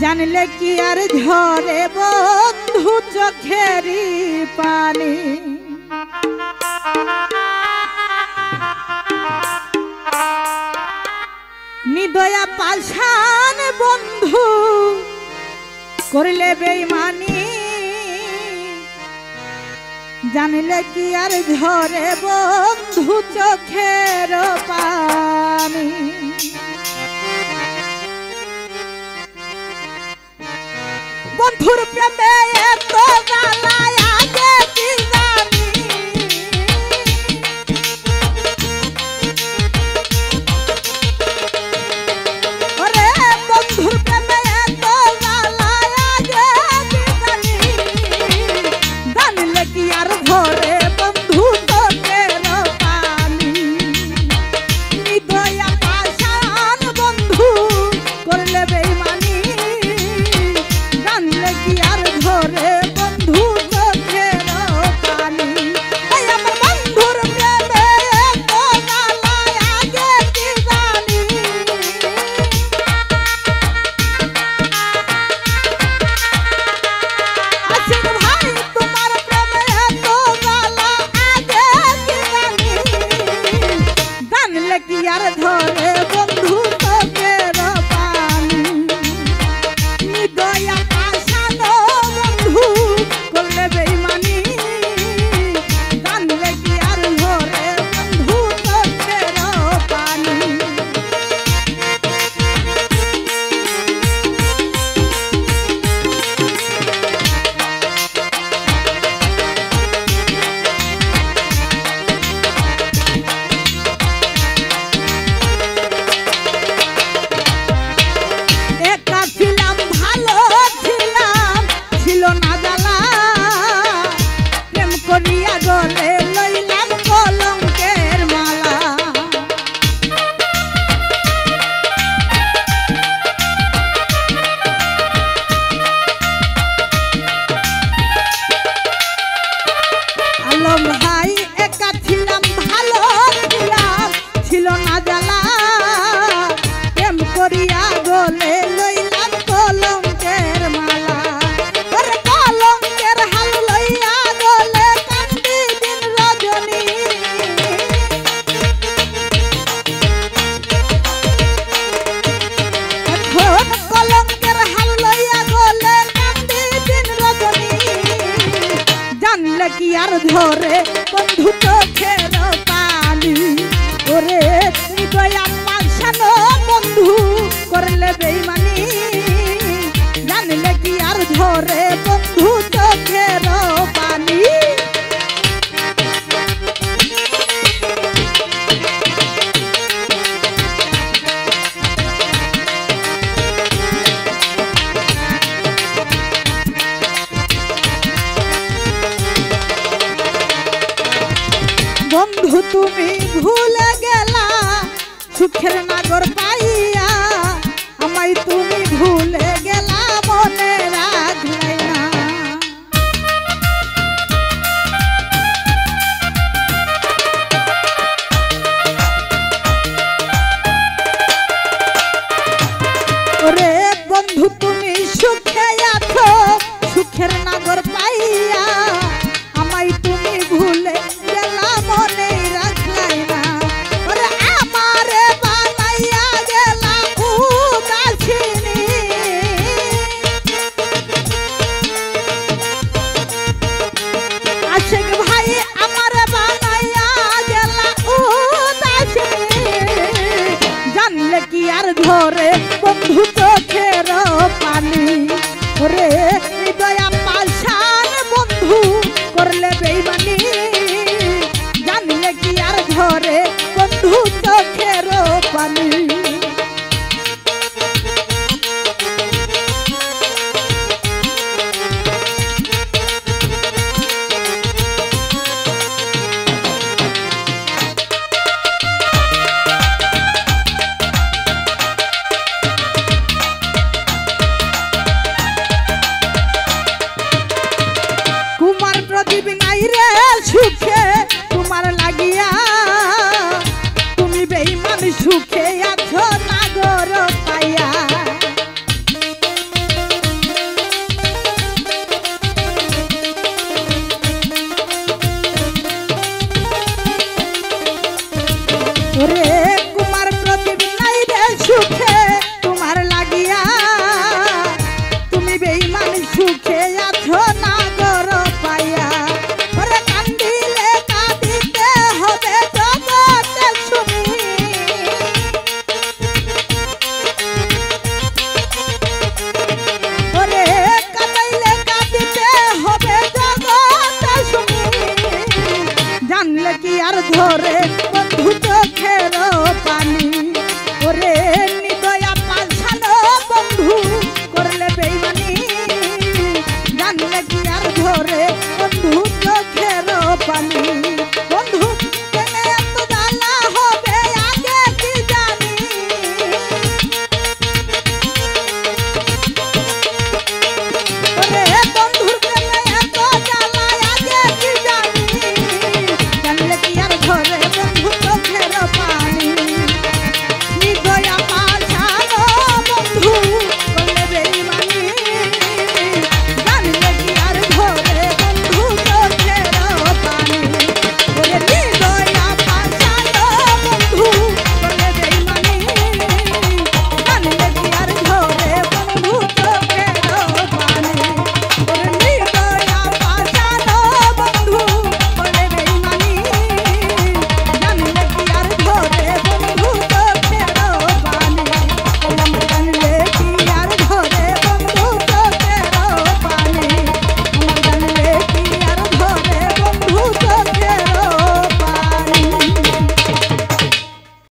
জানলে কি আর ঝরে বন্ধু চোখেরই পানি নিদয়া পাষাণ বন্ধু করলে বেঈমানি জানলে কি আর ঝরে বন্ধু চোখের পানি বন্ধুর প্রেমে এত জ্বালায় আগে কি জানি ওরে বন্ধুর প্রেমে এত জ্বালায় আগে কি জানি জানলে কি আর ঘরে বন্ধু চোখের পানি নিদয়া পাষাণ বন্ধু করলে বেঈমানি কি আর ঘরে বন্ধু চোখের পানি আমার বন্ধুর প্রেমে এত জ্বালায় আগে কি জানি আচ্ছা ভাই তোমার প্রেমে এত জ্বালা আগে কি জানি জানলে কি আর ধরে বন্ধু চোখের পানি নিদয়া ভাই একা ছিলাম ভালো ছিলাম ছিল না জ্বালা প্রেম করিয়া গলে লইলাম কলঙ্কের মালা ওরে কলঙ্কের হাল লইয়া গলে কান্দি দিন রজনী এখন কলঙ্কের হাল লইয়া গলে কান্দি দিন রজনী জানলে কি আর ধরে বন্ধু চোখের পানি ওরে নিদয়া পাষাণ বন্ধু করলে বেঈমানি জানলে কি আর ধরে বন্ধু চোখের পানি বন্ধু তুমি ভুলে গেলা সুখের নাগর পাইয়া আমায় তুমি ভুলে গেলা মনে রাখলে না ওরে বন্ধু তুমি সুখে আছো সুখের নাগর পাইয়া আমায় তুমি ভুলে গেলা মনে রাখলাই না ওরে আমারে বানাইয়া গেলা উদাসিনী আশিক ভাই আমারে বানাইয়া গেলা উদাসিনী জানলে কি আর ধরে বন্ধু চোখের পানি ওরে নিদয়া পাষাণ বন্ধু করলে বেঈমানি জানলে কি আর ধরে বন্ধু চোখের পানি